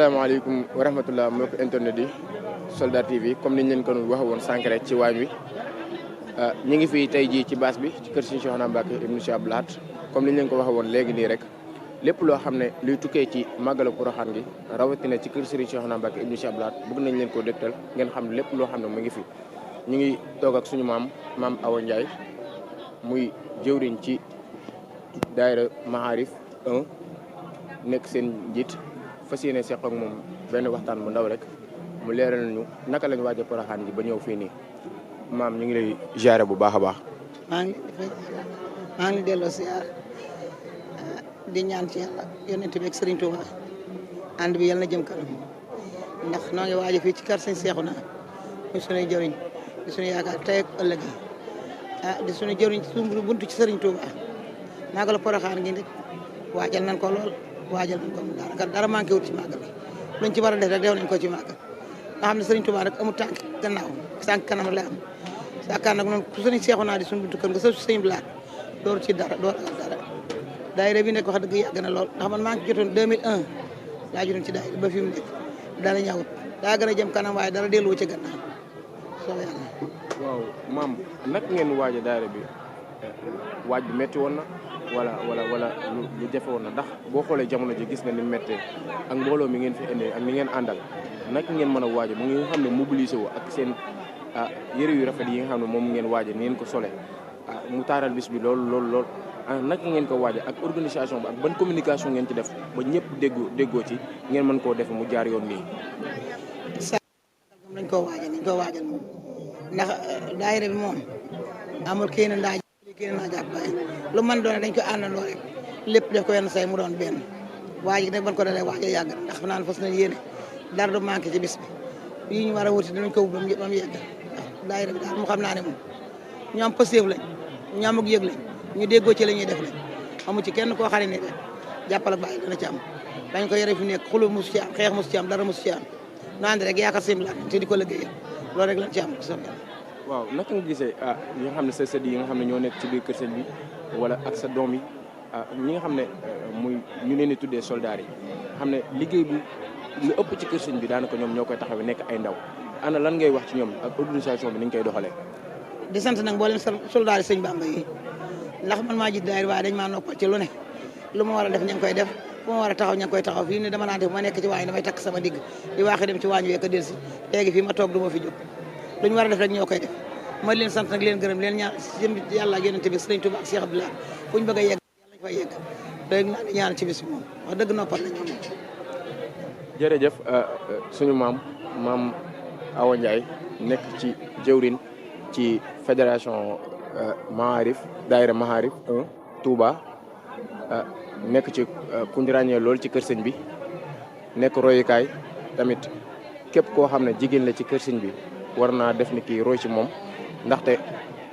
asalaamaaleykum wa rahmatulah mbokk internet yi Soldat TV comme niñ leen ko waxee woon sànq rek ci waañ wi ñu ngi fii tey jii ci baas bi ci kër Serigne Cheikhouna Mbacké ibnu Cheikh Abdou Lahad comme niñ leen ko waxee woon léegi nii rek lépp loo xam ne luy tukkee ci màggalu Porokhane gi rawatina ci kër Serigne Cheikhouna Mbacké ibnu Cheikh Abdou Lahad bëgg nañ leen koo dégtal ngeen xam ne lépp loo xam ne mu ngi fi. ñu ngi toog ak suñu maam Awa Ndiaye muy jëwriñ ci daayira Maarif 1 nekk seen njiit fas yéene seq ak moom benn waxtaan bu ndaw rek mu leeral ñu naka lañ waaj a Porokhane ji ba ñëw fii nii maam ñu ngi lay ziare bu baax a baax. maa ngi delloo siyaar di ñaan ci yàlla yonent bi ak Serigne Touba ànd bi yàlla na jëm kanam ndax noo ngi waaj fii ci kër Serigne Cheikhouna muy suñuy jëriñ di suñu yaakaar tey ak ëllëg di suñu jëriñ ci suñu buntu ci Serigne Touba màggalu Porokhane gi nag waajal nañ ko lool. waajal nañ ko daanaka dara manqué wut ci màggal luñ ci war a def rek def nañ ko ci màggal nga xam ne Serigne Touba rek amul tànk gannaaw tànk kanam la am saakaar nag noonu ku Serigne Cheikhouna di suñu buntu kër nga sa Serigne Blaat dooru ci dara doo ragal dara daayira bi nekk wax dëgg yàgg na lool ndax man maa ngi jotoon 2001 laa jotoon ci daayira ba fi mu nekk dara ñawut daa gën a jëm kanam waaye dara delluwu ci gannaaw soo yàlla. waaw maam nag ngeen waaj a daayira bi waaj bi métti woon na wala lu jafe woon na ndax boo xoolee jamono ji gis nga ni méttee ak mbooloo mi ngeen fi indee ak ni ngeen àndal naka ngeen mën a waaj mu ngi xam ne mobilisé wu ak seen yëre yu rafet yi nga xam ne moom ngeen waaje ni ngeen ko sole mu taaral bis bi lool naka ngeen ko waaje ak organisation bi ak ban communication ngeen ci def ba ñëpp déggoo ci ngeen mën koo def mu jaar yoon nii. nañ koo waajal moom ndax daayira bi moom amul kenn ndaa jàpp bàyyi lu man doone dañ ko àndandoo rek lépp def ko yenn say mu doon benn waaj nag ban ko dalee waaj a yàgg ndax fa naan fas nañ yéene dara du manqué ci bis bi yi ñu war a wuti dinañ ko wut ba mu yegg ndax daayira bi daal mu xam naa ne moom ñu am pëseef lañ ñu am ak yëg lañ ñu déggoo ci la ñuy def lañ amu ci kenn koo xam ne jàppal ak bàyyi dana ci am dañ ko yore fi nekk xulu mosu ci am xeex mosu ci am dara mosu ci am nu ànd rek yaakaar seen la te di ko liggéeyal loolu rek lañ ci am waaw naka nga gisee yi nga xam ne sa sët yi nga xam ne ñoo nekk ci biir kër sëñ bi wala ak sa doom yi ñi nga xam ne muy ñu leen di tuddee soldats yi xam ne liggéey bu lu ëpp ci kër sëñ bi daanaka ñoom ñoo koy taxawee nekk ay ndaw ana lan ngay wax ci ñoom ak organisation bi ni ñu koy doxalee. di sant nag mboolem soldats yi sëñ Bamba yi ndax man maa jiit daayira waaye dañ maa noppal ci lu ne lu ma war a def ña ngi koy def fu ma war a taxaw ña ngi koy taxaw fii ne dama naan def ma nekk ci waañ damay takk sama digg di waaxee dem ci waañ week a delsi léegi fii ma toog du ma fi jóg lu ñu war a def rek ñoo koy def ma leen sant nag leen gërëm leen ñaan jëm yàlla ak yonent bi Serigne Touba ak Cheikh Abdou Lahad fu ñu bëgg a yegg yàlla ñu fay yegg léegi naa di ñaan ci bis bi moom wax dëgg noppal nañ ñoom. jërëjëf suñu maam Awa Ndiaye nekk ci jëwrin ci fédération Maarif daayira Maarif 1 Touba nekk ci ku ñu ràññee lool ci kër sëñ bi nekk royukaay tamit képp koo xam ne jigéen la ci kër sëñ bi war naa def ni kii roy ci moom ndaxte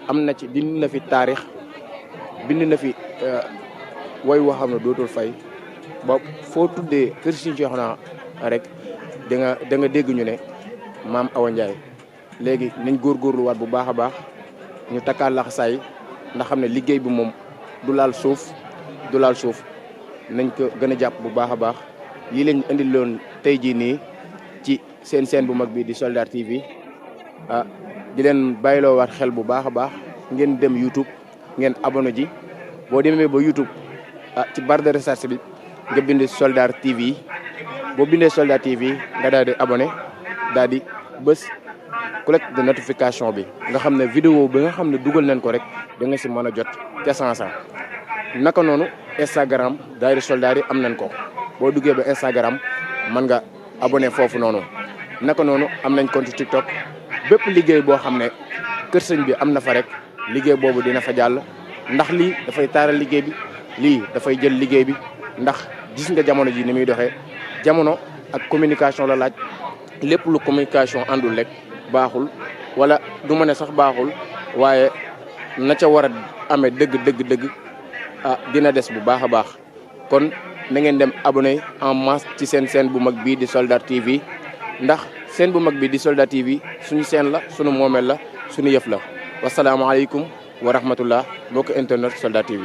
am na ci bind na fi taarix bind na fi woy woo xam ne dootul fay ba foo tuddee kër Serigne Cheikhouna rek da nga dégg ñu ne maam Awa Ndiaye léegi nañ góorgóorluwaat bu baax a baax ñu takkaat laxasaay ndax xam ne liggéey bi moom du laal suuf nañ ko gën a jàpp bu baax a baax lii lañ indil loon tey jii nii ci seen bu mag bi di Soldat TV di leen bàyyiloowaat xel bu baax a baax ngeen dem YouTube ngeen abonné ji boo demee ba YouTube ci barre de recherche bi nga bind Soldat TV boo bindee Soldat TV nga daal di abonné daal di bës cloche de notification bi nga xam ne vidéo bi nga xam ne dugal nañ ko rek da nga si mën a jot ca sansa naka noonu Instagram daayira Soldat yi am nañ ko boo duggee ba Instagram mën nga abonné foofu noonu naka noonu am nañ compte TikTok bépp liggéey boo xam ne kër sëñ bi am na fa rek liggéey boobu dina fa jàll ndax lii dafay taaral liggéey bi lii dafay jël liggéey bi ndax gis nga jamono ji ni muy doxee jamono ak communication la laaj lépp lu communication àndul rek baaxul wala du ma ne sax baaxul waaye na ca war a amee dëgg dina des bu baax a baax kon na ngeen dem abonné en masse ci seen bu mag bii di Soldat TV ndax seen bu mag bi di Soldat TV suñu seen la suñu moomeel la suñu yëf la wasalaamaaleykum wa rahmatullah mbokk internet Soldat TV